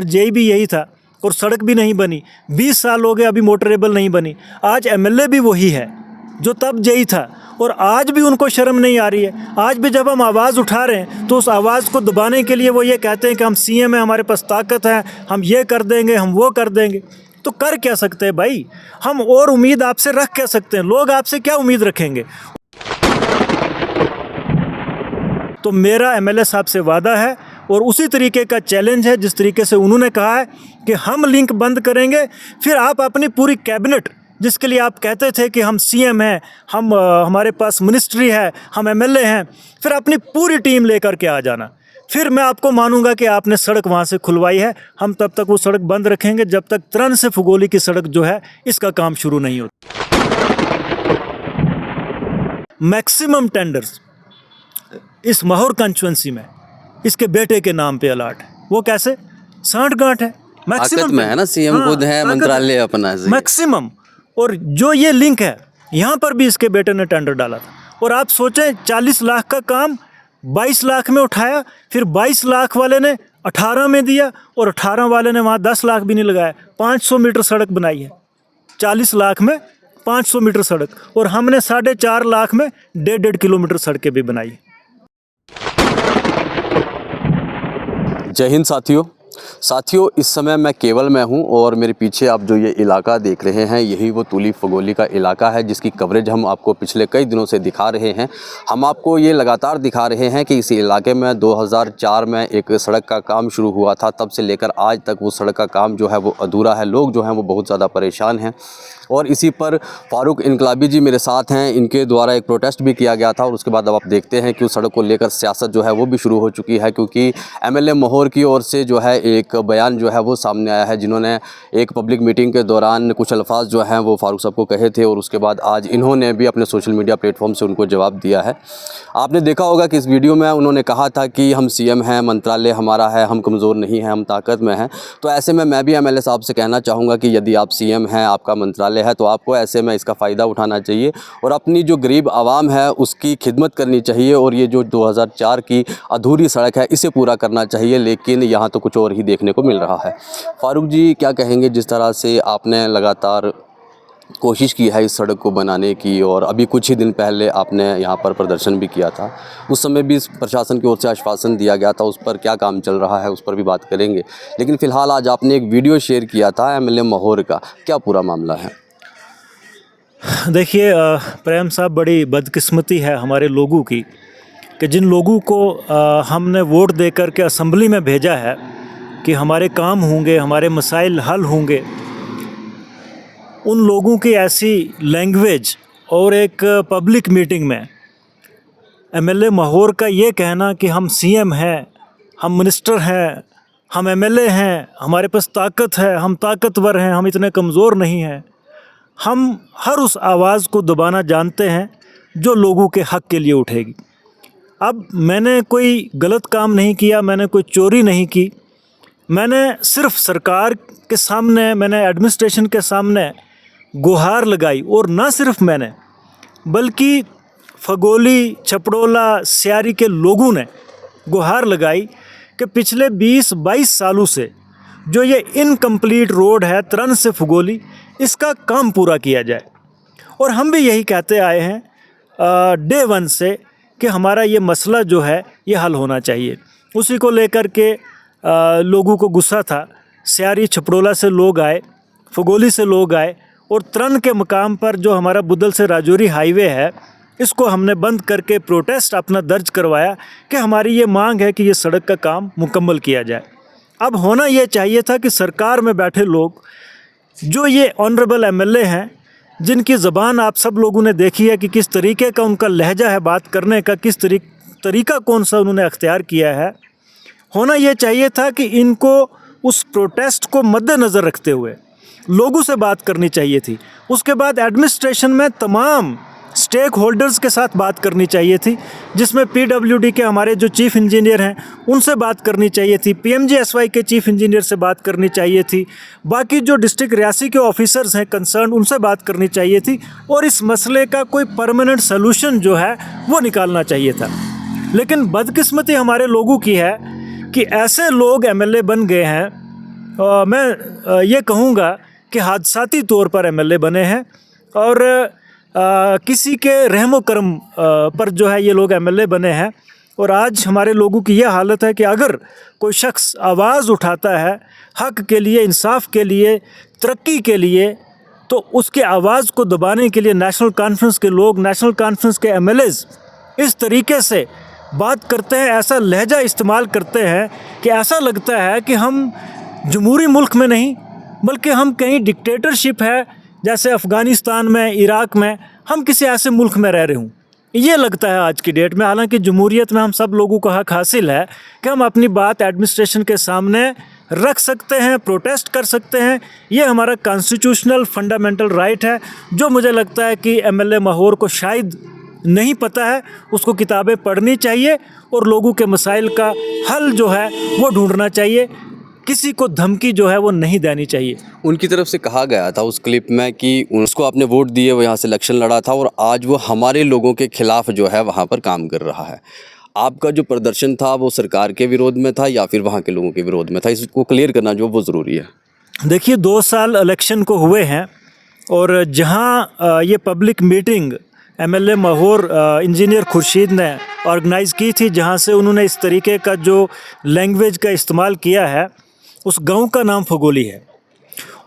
JEE भी यही था और सड़क भी नहीं बनी। 20 साल हो गए अभी मोटरेबल नहीं बनी। आज एमएलए भी वही है जो तब जेई था और आज भी उनको शर्म नहीं आ रही है। आज भी जब हम आवाज़ उठा रहे हैं तो उस आवाज़ को दबाने के लिए वो ये कहते हैं कि हम सीएम हैं, हमारे पास ताकत है, हम ये कर देंगे, हम वो कर देंगे। तो कर क्या सकते हैं भाई? हम और उम्मीद आपसे रख क्या सकते हैं? लोग आपसे क्या उम्मीद रखेंगे? तो मेरा एमएलए साहब से वादा है और उसी तरीके का चैलेंज है जिस तरीके से उन्होंने कहा है कि हम लिंक बंद करेंगे, फिर आप अपनी पूरी कैबिनेट, जिसके लिए आप कहते थे कि हम सीएम हैं, हम हमारे पास मिनिस्ट्री है, हम एमएलए हैं, फिर अपनी पूरी टीम लेकर के आ जाना। फिर मैं आपको मानूंगा कि आपने सड़क वहाँ से खुलवाई है। हम तब तक वो सड़क बंद रखेंगे जब तक त्रन से फुगोली की सड़क जो है इसका काम शुरू नहीं होता। मैक्सिमम टेंडर्स इस माहौर कंस्टिट्यूंसी में इसके बेटे के नाम पे अलाट है। वो कैसे? सांठ-गांठ है, मैक्सिमम में है ना, सीएम खुद है, मंत्रालय अपना है मैक्सिमम। और जो ये लिंक है यहाँ पर भी इसके बेटे ने टेंडर डाला था। और आप सोचें 40 लाख का काम 22 लाख में उठाया, फिर 22 लाख वाले ने 18 में दिया और 18 वाले ने वहाँ 10 लाख भी नहीं लगाया। 500 मीटर सड़क बनाई है 40 लाख में, 500 मीटर सड़क, और हमने 4.5 लाख में 1.5 किलोमीटर सड़कें भी बनाई। जय हिंद साथियों, इस समय मैं केवल में हूं और मेरे पीछे आप जो ये इलाका देख रहे हैं यही वो तुली फगोली का इलाका है जिसकी कवरेज हम आपको पिछले कई दिनों से दिखा रहे हैं। हम आपको ये लगातार दिखा रहे हैं कि इस इलाके में 2004 में एक सड़क का काम शुरू हुआ था, तब से लेकर आज तक वो सड़क का काम जो है वो अधूरा है। लोग जो हैं वो बहुत ज़्यादा परेशान हैं और इसी पर फारूक इनकलाबी जी मेरे साथ हैं। इनके द्वारा एक प्रोटेस्ट भी किया गया था और उसके बाद अब आप देखते हैं कि उस सड़क को लेकर सियासत जो है वो भी शुरू हो चुकी है, क्योंकि एमएलए महोर की ओर से जो है एक बयान जो है वो सामने आया है, जिन्होंने एक पब्लिक मीटिंग के दौरान कुछ अल्फाज जो हैं वो फारूक साहब को कहे थे और उसके बाद आज इन्होंने भी अपने सोशल मीडिया प्लेटफॉर्म से उनको जवाब दिया है। आपने देखा होगा कि इस वीडियो में उन्होंने कहा था कि हम सीएम हैं, मंत्रालय हमारा है, हम कमज़ोर नहीं हैं, हम ताकत में हैं। तो ऐसे में मैं भी एमएलए साहब से कहना चाहूँगा कि यदि आप सीएम हैं, आपका मंत्रालय है, तो आपको ऐसे में इसका फ़ायदा उठाना चाहिए और अपनी जो गरीब आवाम है उसकी खिदमत करनी चाहिए और ये जो 2004 की अधूरी सड़क है इसे पूरा करना चाहिए। लेकिन यहाँ तो कुछ और ही देखने को मिल रहा है। फारूक जी क्या कहेंगे, जिस तरह से आपने लगातार कोशिश की है इस सड़क को बनाने की और अभी कुछ ही दिन पहले आपने यहाँ पर प्रदर्शन भी किया था, उस समय भी प्रशासन की ओर से आश्वासन दिया गया था, उस पर क्या काम चल रहा है उस पर भी बात करेंगे। लेकिन फ़िलहाल आज आपने एक वीडियो शेयर किया था एमएलए महोर का, क्या पूरा मामला है? देखिए प्रेम साहब, बड़ी बदकिस्मती है हमारे लोगों की कि जिन लोगों को हमने वोट दे कर के असम्बली में भेजा है कि हमारे काम होंगे, हमारे मसाइल हल होंगे, उन लोगों की ऐसी लैंग्वेज और एक पब्लिक मीटिंग में एमएलए महोर का ये कहना कि हम सीएम हैं, हम मिनिस्टर हैं, हम एमएलए हैं, हमारे पास ताकत है, हम ताकतवर हैं, हम इतने कमज़ोर नहीं हैं। हम हर उस आवाज़ को दबाना जानते हैं जो लोगों के हक़ के लिए उठेगी। अब मैंने कोई गलत काम नहीं किया, मैंने कोई चोरी नहीं की, मैंने सिर्फ सरकार के सामने, मैंने एडमिनिस्ट्रेशन के सामने गुहार लगाई। और ना सिर्फ मैंने, बल्कि फगोली, छपड़ोला, स्यारी के लोगों ने गुहार लगाई कि पिछले 20-22 सालों से जो ये इनकम्प्लीट रोड है त्रन से फगोली, इसका काम पूरा किया जाए। और हम भी यही कहते आए हैं डे वन से कि हमारा ये मसला जो है ये हल होना चाहिए। उसी को लेकर के लोगों को गुस्सा था। स्यारी छपड़ोला से लोग आए, फगोली से लोग आए और त्रन के मकाम पर जो हमारा बुदल से राजौरी हाईवे है इसको हमने बंद करके प्रोटेस्ट अपना दर्ज करवाया कि हमारी ये मांग है कि ये सड़क का काम मुकम्मल किया जाए। अब होना ये चाहिए था कि सरकार में बैठे लोग, जो ये ऑनरेबल एमएलए हैं, जिनकी ज़बान आप सब लोगों ने देखी है कि किस तरीके का उनका लहजा है बात करने का, किस तरीका कौन सा उन्होंने अख्तियार किया है, होना ये चाहिए था कि इनको उस प्रोटेस्ट को मद्देनज़र रखते हुए लोगों से बात करनी चाहिए थी। उसके बाद एडमिनिस्ट्रेशन में तमाम स्टेक होल्डर्स के साथ बात करनी चाहिए थी, जिसमें पीडब्ल्यूडी के हमारे जो चीफ़ इंजीनियर हैं उनसे बात करनी चाहिए थी, पीएमजीएसवाई के चीफ़ इंजीनियर से बात करनी चाहिए थी, बाकी जो डिस्ट्रिक्ट रियासी के ऑफिसर्स हैं कंसर्न उनसे बात करनी चाहिए थी और इस मसले का कोई परमानेंट सलूशन जो है वो निकालना चाहिए था। लेकिन बदकिस्मती हमारे लोगों की है कि ऐसे लोग एमएलए बन गए हैं मैं ये कहूँगा कि हादसाती तौर पर एमएलए बने हैं और किसी के रहमो करम पर जो है ये लोग एमएलए बने हैं। और आज हमारे लोगों की ये हालत है कि अगर कोई शख्स आवाज़ उठाता है हक़ के लिए, इंसाफ के लिए, तरक्की के लिए, तो उसके आवाज़ को दबाने के लिए नेशनल कॉन्फ्रेंस के लोग, नेशनल कॉन्फ्रेंस के एमएलएज़ इस तरीके से बात करते हैं, ऐसा लहजा इस्तेमाल करते हैं कि ऐसा लगता है कि हम जमहूरी मुल्क में नहीं बल्कि हम कहीं डिक्टेटरशिप है, जैसे अफ़गानिस्तान में, इराक़ में, हम किसी ऐसे मुल्क में रह रहे हूँ। ये लगता है आज की डेट में। हालांकि जमहूरियत में हम सब लोगों को हक़ हासिल है कि हम अपनी बात एडमिनिस्ट्रेशन के सामने रख सकते हैं, प्रोटेस्ट कर सकते हैं। ये हमारा कॉन्स्टिट्यूशनल फंडामेंटल राइट है, जो मुझे लगता है कि एमएलए माहौर को शायद नहीं पता है। उसको किताबें पढ़नी चाहिए और लोगों के मसाइल का हल जो है वो ढूंढना चाहिए। किसी को धमकी जो है वो नहीं देनी चाहिए। उनकी तरफ से कहा गया था उस क्लिप में कि उसको आपने वोट दिए, वो यहाँ से इलेक्शन लड़ा था और आज वो हमारे लोगों के खिलाफ जो है वहाँ पर काम कर रहा है। आपका जो प्रदर्शन था वो सरकार के विरोध में था या फिर वहाँ के लोगों के विरोध में था? इसको क्लियर करना जो वो ज़रूरी है। देखिए, 2 साल इलेक्शन को हुए हैं और जहाँ ये public meeting MLA Mahaur engineer Khurshid ने ऑर्गेनाइज़ की थी, जहाँ से उन्होंने इस तरीके का जो लैंग्वेज का इस्तेमाल किया है, उस गांव का नाम फगोली है।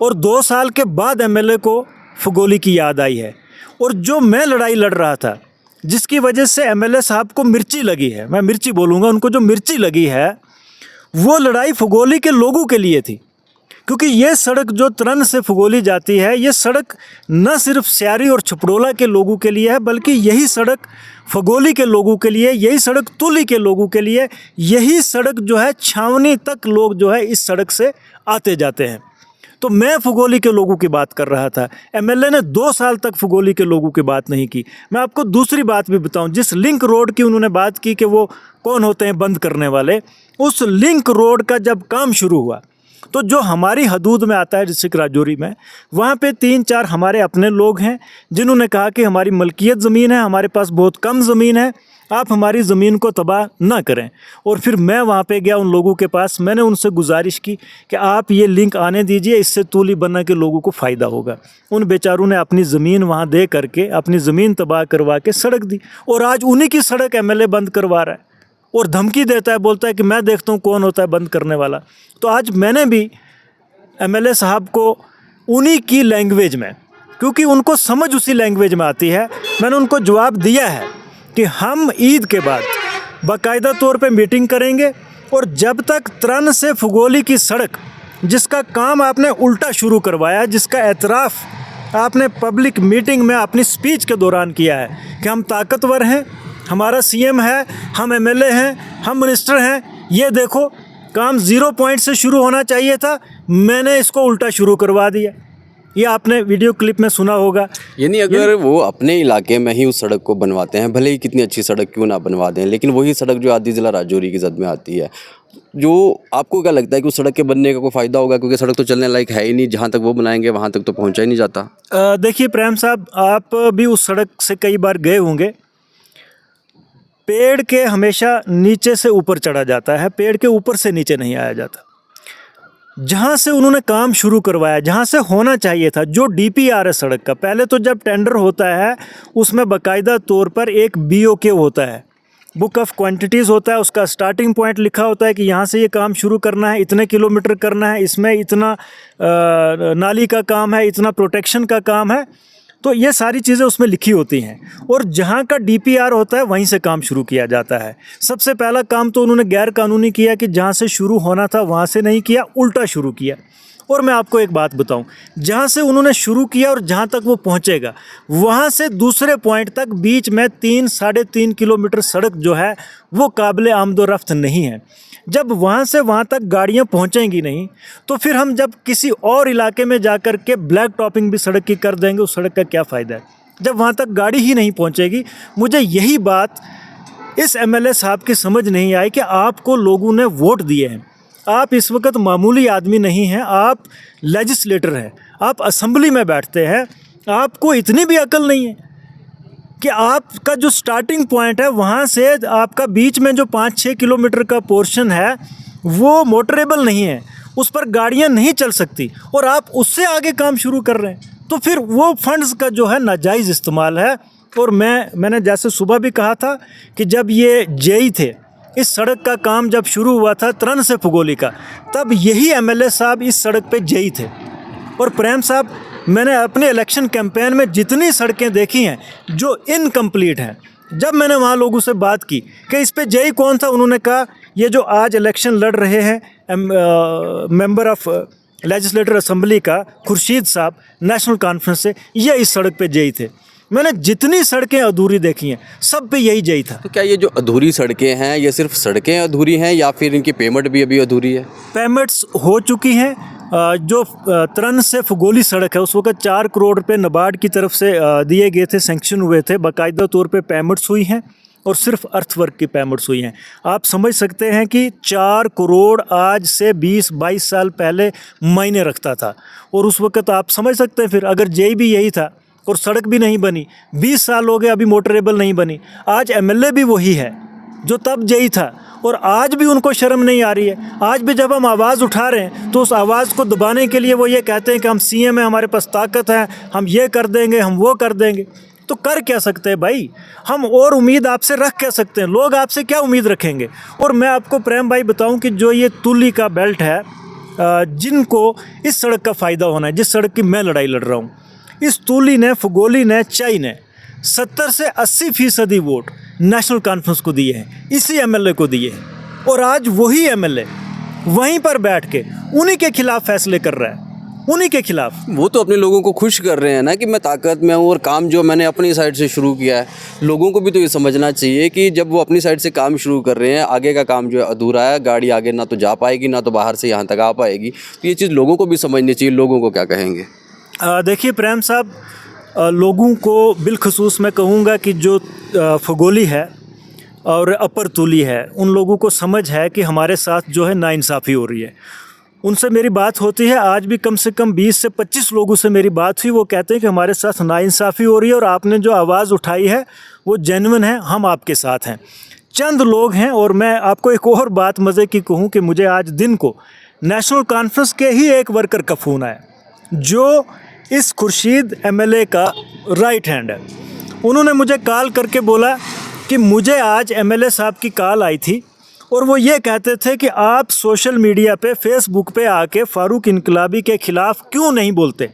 और 2 साल के बाद एमएलए को फगोली की याद आई है। और जो मैं लड़ाई लड़ रहा था, जिसकी वजह से एमएलए साहब को मिर्ची लगी है, मैं मिर्ची बोलूँगा, उनको जो मिर्ची लगी है वो लड़ाई फगोली के लोगों के लिए थी। क्योंकि ये सड़क जो तरन से फगोली जाती है, ये सड़क न सिर्फ स्यारी और छपड़ोला के लोगों के लिए है, बल्कि यही सड़क फगोली के लोगों के लिए, यही सड़क तुली के लोगों के लिए, यही सड़क जो है छावनी तक लोग जो है इस सड़क से आते जाते हैं। तो मैं फगोली के लोगों की बात कर रहा था। एमएलए ने 2 साल तक फगोली के लोगों की बात नहीं की। मैं आपको दूसरी बात भी बताऊं, जिस लिंक रोड की उन्होंने बात की कि वो कौन होते हैं बंद करने वाले, उस लिंक रोड का जब काम शुरू हुआ तो जो हमारी हदूद में आता है डिस्ट्रिक्ट राजौरी में, वहाँ पे 3-4 हमारे अपने लोग हैं जिन्होंने कहा कि हमारी मलकियत ज़मीन है, हमारे पास बहुत कम ज़मीन है, आप हमारी ज़मीन को तबाह ना करें। और फिर मैं वहाँ पे गया उन लोगों के पास, मैंने उनसे गुजारिश की कि आप ये लिंक आने दीजिए, इससे तूली बन्ना के लोगों को फ़ायदा होगा। उन बेचारों ने अपनी ज़मीन वहाँ दे करके अपनी ज़मीन तबाह करवा के सड़क दी, और आज उन्हीं की सड़क एमएलए बंद करवा रहा है और धमकी देता है, बोलता है कि मैं देखता हूँ कौन होता है बंद करने वाला। तो आज मैंने भी एमएलए साहब को उन्हीं की लैंग्वेज में, क्योंकि उनको समझ उसी लैंग्वेज में आती है, मैंने उनको जवाब दिया है कि हम ईद के बाद बाकायदा तौर पे मीटिंग करेंगे और जब तक तरन से फगोली की सड़क, जिसका काम आपने उल्टा शुरू करवाया, जिसका एतराफ़ आपने पब्लिक मीटिंग में अपनी स्पीच के दौरान किया है कि हम ताकतवर हैं, हमारा सीएम है, हम एमएलए हैं, हम मिनिस्टर हैं, ये देखो काम 0 पॉइंट से शुरू होना चाहिए था, मैंने इसको उल्टा शुरू करवा दिया। ये आपने वीडियो क्लिप में सुना होगा। यानी अगर वो अपने इलाके में ही उस सड़क को बनवाते हैं, भले ही कितनी अच्छी सड़क क्यों ना बनवा दें, लेकिन वही सड़क जो आदि ज़िला राजौरी की जद में आती है, जो आपको क्या लगता है कि उस सड़क के बनने का कोई फ़ायदा होगा? क्योंकि सड़क तो चलने लायक है ही नहीं, जहाँ तक वो बनाएंगे वहाँ तक तो पहुँचा ही नहीं जाता। देखिए प्रेम साहब, आप भी उस सड़क से कई बार गए होंगे। पेड़ के हमेशा नीचे से ऊपर चढ़ा जाता है, पेड़ के ऊपर से नीचे नहीं आया जाता। जहाँ से उन्होंने काम शुरू करवाया, जहाँ से होना चाहिए था, जो डीपीआर है सड़क का, पहले तो जब टेंडर होता है उसमें बाकायदा तौर पर एक बीओके होता है, बुक ऑफ क्वांटिटीज़ होता है, उसका स्टार्टिंग पॉइंट लिखा होता है कि यहाँ से ये काम शुरू करना है, इतने किलोमीटर करना है, इसमें इतना नाली का काम है, इतना प्रोटेक्शन का काम है। तो ये सारी चीज़ें उसमें लिखी होती हैं और जहाँ का डीपीआर होता है वहीं से काम शुरू किया जाता है। सबसे पहला काम तो उन्होंने गैर कानूनी किया कि जहाँ से शुरू होना था वहाँ से नहीं किया, उल्टा शुरू किया। और मैं आपको एक बात बताऊं, जहाँ से उन्होंने शुरू किया और जहाँ तक वो पहुँचेगा, वहाँ से दूसरे पॉइंट तक बीच में 3-3.5 किलोमीटर सड़क जो है वो काबिल आमदोरफ्त नहीं है। जब वहाँ से वहाँ तक गाड़ियाँ पहुँचेंगी नहीं, तो फिर हम जब किसी और इलाके में जाकर के ब्लैक टॉपिंग भी सड़क की कर देंगे, उस सड़क का क्या फ़ायदा है जब वहाँ तक गाड़ी ही नहीं पहुँचेगी। मुझे यही बात इस एमएलए साहब की समझ नहीं आई कि आपको लोगों ने वोट दिए हैं, आप इस वक्त मामूली आदमी नहीं हैं, आप लेजिस्लेटर हैं, आप असम्बली में बैठते हैं, आपको इतनी भी अकल नहीं है कि आपका जो स्टार्टिंग पॉइंट है वहाँ से आपका बीच में जो 5-6 किलोमीटर का पोर्शन है वो मोटरेबल नहीं है, उस पर गाड़ियां नहीं चल सकती और आप उससे आगे काम शुरू कर रहे हैं, तो फिर वो फंड्स का जो है नाजायज़ इस्तेमाल है। और मैंने जैसे सुबह भी कहा था कि जब ये जेई थे, इस सड़क का काम जब शुरू हुआ था त्रन से फुगोली का, तब यही एमएलए साहब इस सड़क पे जेई थे। और प्रेम साहब, मैंने अपने इलेक्शन कैंपेन में जितनी सड़कें देखी हैं जो इनकम्प्लीट हैं, जब मैंने वहाँ लोगों से बात की कि इस पे जेई कौन था, उन्होंने कहा ये जो आज इलेक्शन लड़ रहे हैं मेंबर ऑफ लेजिस्लेटिव असेंबली का खुर्शीद साहब नेशनल कॉन्फ्रेंस से, ये इस सड़क पे जेई थे। मैंने जितनी सड़कें अधूरी देखी हैं सब पे यही जेई था। तो क्या ये जो अधूरी सड़कें हैं, ये सिर्फ सड़कें अधूरी हैं या फिर इनकी पेमेंट भी अभी अधूरी है? पेमेंट्स हो चुकी हैं। जो त्रन से फुगोली सड़क है, उस वक्त 4 करोड़ रुपये नाबार्ड की तरफ से दिए गए थे, सैंक्शन हुए थे, बाकायदा तौर पे पेमेंट्स हुई हैं और सिर्फ अर्थवर्क की पेमेंट्स हुई हैं। आप समझ सकते हैं कि 4 करोड़ आज से 20-22 साल पहले मायने रखता था। और उस वक्त आप समझ सकते हैं फिर अगर जेई भी यही था और सड़क भी नहीं बनी, 20 साल हो गए अभी मोटरेबल नहीं बनी, आज एमएलए भी वही है जो तब जेई था और आज भी उनको शर्म नहीं आ रही है। आज भी जब हम आवाज़ उठा रहे हैं तो उस आवाज़ को दबाने के लिए वो ये कहते हैं कि हम सीएम हैं, हमारे पास ताकत है, हम ये कर देंगे, हम वो कर देंगे। तो कर क्या सकते हैं भाई, हम और उम्मीद आपसे रख क्या सकते हैं? लोग आपसे क्या उम्मीद रखेंगे? और मैं आपको प्रेम भाई बताऊं कि जो ये तुली का बेल्ट है, जिनको इस सड़क का फ़ायदा होना है, जिस सड़क की मैं लड़ाई लड़ रहा हूँ, इस तुली ने, फुगोली ने, चाई ने 70 से 80% वोट नेशनल कॉन्फ्रेंस को दिए हैं, इसी एमएलए को दिए हैं। और आज वही एमएलए वहीं पर बैठ के उन्हीं के खिलाफ फैसले कर रहा है, उन्हीं के खिलाफ। वो तो अपने लोगों को खुश कर रहे हैं ना कि मैं ताकत में हूँ और काम जो मैंने अपनी साइड से शुरू किया है। लोगों को भी तो ये समझना चाहिए कि जब वो अपनी साइड से काम शुरू कर रहे हैं, आगे का काम जो है अधूरा है, गाड़ी आगे ना तो जा पाएगी ना तो बाहर से यहाँ तक आ पाएगी। तो ये चीज़ लोगों को भी समझनी चाहिए। लोगों को क्या कहेंगे? देखिए प्रेम साहब, लोगों को बिलखसूस मैं कहूँगा कि जो फुगोली है और अपर तुली है, उन लोगों को समझ है कि हमारे साथ जो है नाइंसाफ़ी हो रही है। उनसे मेरी बात होती है, आज भी कम से कम 20 से 25 लोगों से मेरी बात हुई, वो कहते हैं कि हमारे साथ नाइंसाफ़ी हो रही है और आपने जो आवाज़ उठाई है वो जेन्युइन है, हम आपके साथ हैं। चंद लोग हैं। और मैं आपको एक और बात मज़े की कहूँ कि मुझे आज दिन को नेशनल कॉन्फ्रेंस के ही एक वर्कर का फ़ोन आया जो इस खुर्शीद एमएलए का राइट हैंड है। उन्होंने मुझे कॉल करके बोला कि मुझे आज एमएलए साहब की कॉल आई थी और वो ये कहते थे कि आप सोशल मीडिया पे, फेसबुक पे आके फ़ारूक इनकलाबी के ख़िलाफ़ क्यों नहीं बोलते?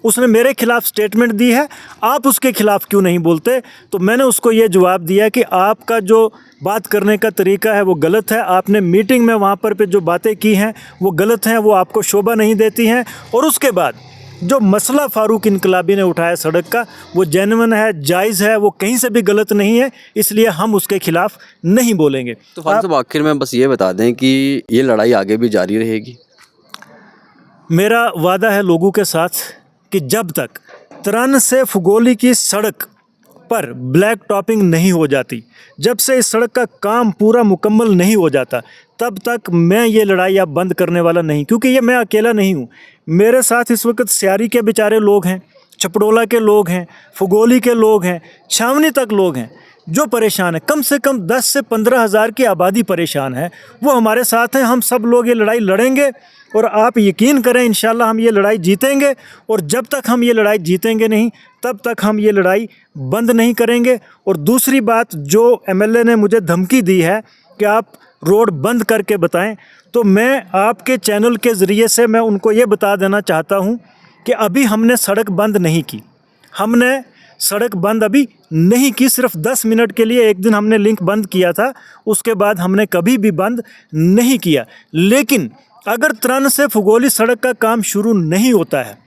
उसने मेरे खिलाफ़ स्टेटमेंट दी है, आप उसके ख़िलाफ़ क्यों नहीं बोलते? तो मैंने उसको ये जवाब दिया कि आपका जो बात करने का तरीका है वो गलत है, आपने मीटिंग में वहाँ पर जो बातें की हैं वो गलत हैं, वो आपको शोभा नहीं देती हैं। और उसके बाद जो मसला फ़ारूक इनकलाबी ने उठाया सड़क का, वो जेन्युइन है, जायज़ है, वो कहीं से भी गलत नहीं है, इसलिए हम उसके खिलाफ़ नहीं बोलेंगे। तो साहब आखिर में बस ये बता दें कि ये लड़ाई आगे भी जारी रहेगी? मेरा वादा है लोगों के साथ कि जब तक त्रन से फुगोली की सड़क पर ब्लैक टॉपिंग नहीं हो जाती, जब से इस सड़क का काम पूरा मुकम्मल नहीं हो जाता, तब तक मैं ये लड़ाई अब बंद करने वाला नहीं। क्योंकि ये मैं अकेला नहीं हूँ, मेरे साथ इस वक्त स्यारी के बेचारे लोग हैं, चपड़ोला के लोग हैं, फुगोली के लोग हैं, छावनी तक लोग हैं जो परेशान है। कम से कम 10 से 15 हज़ार की आबादी परेशान है, वो हमारे साथ हैं। हम सब लोग ये लड़ाई लड़ेंगे और आप यकीन करें इंशाल्लाह हम ये लड़ाई जीतेंगे। और जब तक हम ये लड़ाई जीतेंगे नहीं, तब तक हम ये लड़ाई बंद नहीं करेंगे। और दूसरी बात, जो एमएलए ने मुझे धमकी दी है कि आप रोड बंद करके बताएं, तो मैं आपके चैनल के ज़रिए से मैं उनको ये बता देना चाहता हूं कि अभी हमने सड़क बंद नहीं की, हमने सड़क बंद अभी नहीं की। सिर्फ 10 मिनट के लिए एक दिन हमने लिंक बंद किया था, उसके बाद हमने कभी भी बंद नहीं किया। लेकिन अगर त्रन से फुगोली सड़क का काम शुरू नहीं होता है,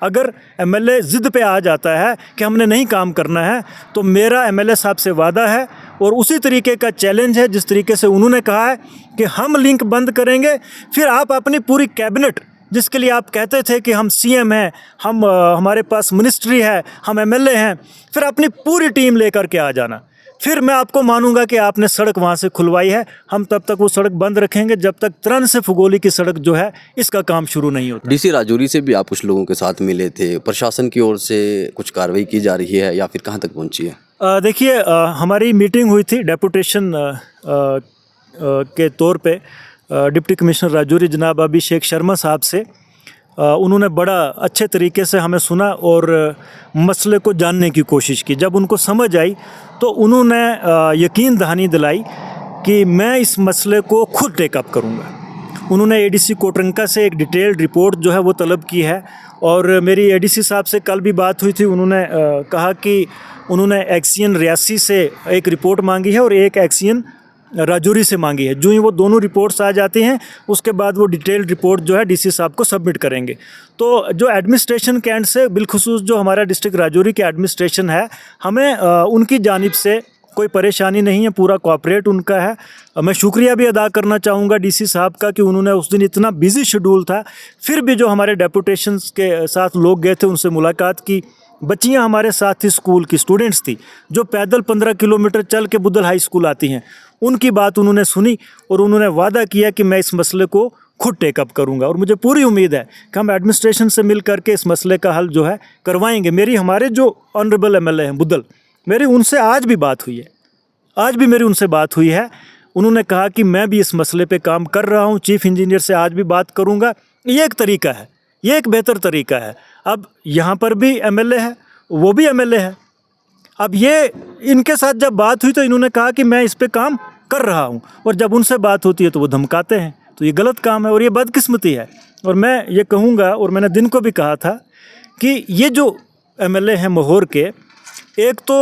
अगर एमएलए ज़िद पे आ जाता है कि हमने नहीं काम करना है, तो मेरा एमएलए साहब से वादा है और उसी तरीके का चैलेंज है जिस तरीके से उन्होंने कहा है कि हम लिंक बंद करेंगे। फिर आप अपनी पूरी कैबिनेट, जिसके लिए आप कहते थे कि हम सीएम हैं, हम हमारे पास मिनिस्ट्री है, हम एमएलए हैं, फिर अपनी पूरी टीम लेकर के आ जाना। फिर मैं आपको मानूंगा कि आपने सड़क वहाँ से खुलवाई है। हम तब तक वो सड़क बंद रखेंगे जब तक त्रन से फुगोली की सड़क जो है इसका काम शुरू नहीं होता। डीसी राजौरी से भी आप कुछ लोगों के साथ मिले थे, प्रशासन की ओर से कुछ कार्रवाई की जा रही है या फिर कहाँ तक पहुँची है? देखिए, हमारी मीटिंग हुई थी डेपुटेशन के तौर पे डिप्टी कमिश्नर राजौरी जनाब अभिषेक शर्मा साहब से। उन्होंने बड़ा अच्छे तरीके से हमें सुना और मसले को जानने की कोशिश की। जब उनको समझ आई तो उन्होंने यकीन दहानी दिलाई कि मैं इस मसले को खुद टेकअप करूँगा। उन्होंने एडीसी कोटरंका से एक डिटेल्ड रिपोर्ट जो है वो तलब की है और मेरी एडीसी साहब से कल भी बात हुई थी। उन्होंने कहा कि उन्होंने एक्सियन रियासी से एक रिपोर्ट मांगी है और एक एक्सियन राजौरी से मांगी है। जो ही वो दोनों रिपोर्ट्स आ जाती हैं उसके बाद वो डिटेल्ड रिपोर्ट जो है डीसी साहब को सबमिट करेंगे। तो जो एडमिनिस्ट्रेशन के एंड से बिलखुसूस जो हमारा डिस्ट्रिक्ट राजौरी के एडमिनिस्ट्रेशन है, हमें उनकी जानिब से कोई परेशानी नहीं है, पूरा कोऑपरेट उनका है। मैं शुक्रिया भी अदा करना चाहूँगा डीसी साहब का कि उन्होंने उस दिन इतना बिजी शेड्यूल था फिर भी जो हमारे डेपुटेशंस के साथ लोग गए थे उनसे मुलाकात की। बच्चियाँ हमारे साथ थी, स्कूल की स्टूडेंट्स थी जो पैदल 15 किलोमीटर चल के बुद्धल हाई स्कूल आती हैं। उनकी बात उन्होंने सुनी और उन्होंने वादा किया कि मैं इस मसले को खुद टेकअप करूंगा और मुझे पूरी उम्मीद है कि हम एडमिनिस्ट्रेशन से मिल करके इस मसले का हल जो है करवाएंगे। हमारे जो ऑनरेबल एमएलए हैं बुद्धल, मेरी उनसे आज भी बात हुई है, आज भी मेरी उनसे बात हुई है। उन्होंने कहा कि मैं भी इस मसले पे काम कर रहा हूँ, चीफ इंजीनियर से आज भी बात करूँगा। ये एक तरीका है, ये एक बेहतर तरीका है। अब यहाँ पर भी एमएलए है, वो भी एमएलए है। अब ये इनके साथ जब बात हुई तो इन्होंने कहा कि मैं इस पे काम कर रहा हूँ और जब उनसे बात होती है तो वो धमकाते हैं। तो ये गलत काम है और ये बदकिस्मती है। और मैं ये कहूँगा और मैंने दिन को भी कहा था कि ये जो एमएलए हैं मोहर के, एक तो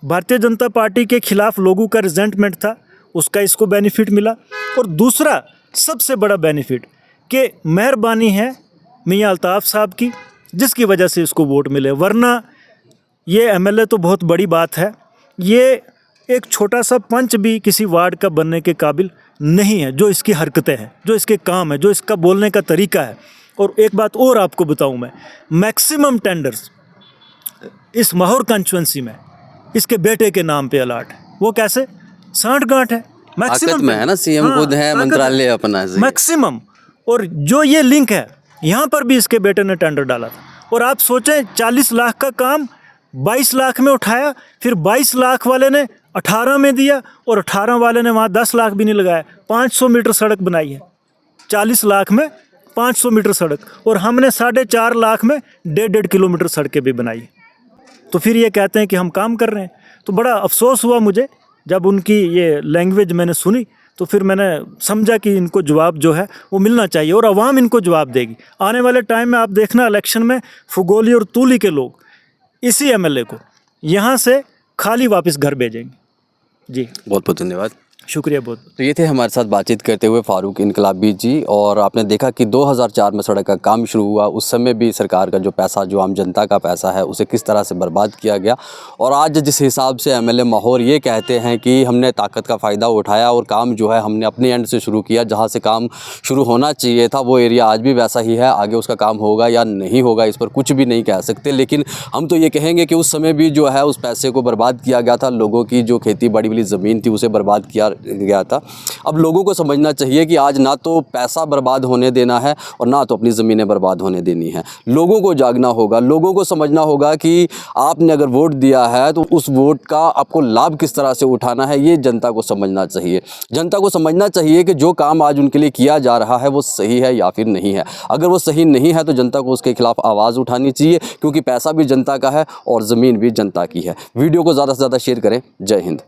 भारतीय जनता पार्टी के खिलाफ लोगों का रिजेंटमेंट था, उसका इसको बेनिफिट मिला। और दूसरा सबसे बड़ा बेनिफिट कि मेहरबानी है मियाँ अल्ताफ़ साहब की, जिसकी वजह से इसको वोट मिले। वरना ये एमएलए तो बहुत बड़ी बात है, ये एक छोटा सा पंच भी किसी वार्ड का बनने के काबिल नहीं है। जो इसकी हरकतें हैं, जो इसके काम है, जो इसका बोलने का तरीका है। और एक बात और आपको बताऊं मैं, मैक्सिमम टेंडर्स इस माहौर कॉन्स्टिट्यूंसी में इसके बेटे के नाम पे अलॉट है। वो कैसे? 60 गांठ है मैक्सिमम में है ना, सीएम खुद है, मंत्रालय अपना है मैक्सिमम। और जो ये लिंक है यहाँ पर भी इसके बेटे ने टेंडर डाला था। और आप सोचें 40 लाख का काम 22 लाख में उठाया, फिर 22 लाख वाले ने 18 में दिया और 18 वाले ने वहाँ 10 लाख भी नहीं लगाया। 500 मीटर सड़क बनाई है 40 लाख में, 500 मीटर सड़क। और हमने 4.5 लाख में 1.5 किलोमीटर सड़कें भी बनाई। तो फिर ये कहते हैं कि हम काम कर रहे हैं। तो बड़ा अफसोस हुआ मुझे जब उनकी ये लैंग्वेज मैंने सुनी। तो फिर मैंने समझा कि इनको जवाब जो है वो मिलना चाहिए और आवाम इनको जवाब देगी। आने वाले टाइम में आप देखना इलेक्शन में फुगोली और तूली के लोग इसी एमएलए को यहाँ से खाली वापस घर भेजेंगे। जी बहुत बहुत धन्यवाद, शुक्रिया बहुत। तो ये थे हमारे साथ बातचीत करते हुए फारूक इनकलाबी जी। और आपने देखा कि 2004 में सड़क का काम शुरू हुआ, उस समय भी सरकार का जो पैसा, जो आम जनता का पैसा है, उसे किस तरह से बर्बाद किया गया। और आज जिस हिसाब से एमएलए माहौर ये कहते हैं कि हमने ताकत का फ़ायदा उठाया और काम जो है हमने अपने एंड से शुरू किया, जहाँ से काम शुरू होना चाहिए था वो एरिया आज भी वैसा ही है। आगे उसका काम होगा या नहीं होगा इस पर कुछ भी नहीं कह सकते, लेकिन हम तो ये कहेंगे कि उस समय भी जो है उस पैसे को बर्बाद किया गया था। लोगों की जो खेती बाड़ी वाली ज़मीन थी उसे बर्बाद किया गया था। अब लोगों को समझना चाहिए कि आज ना तो पैसा बर्बाद होने देना है और ना तो अपनी ज़मीनें बर्बाद होने देनी है। लोगों को जागना होगा, लोगों को समझना होगा कि आपने अगर वोट दिया है तो उस वोट का आपको लाभ किस तरह से उठाना है, ये जनता को समझना चाहिए। जनता को समझना चाहिए कि जो काम आज उनके लिए किया जा रहा है वो सही है या फिर नहीं है। अगर वो सही नहीं है तो जनता को उसके खिलाफ आवाज़ उठानी चाहिए, क्योंकि पैसा भी जनता का है और ज़मीन भी जनता की है। वीडियो को ज़्यादा से ज़्यादा शेयर करें। जय हिंद।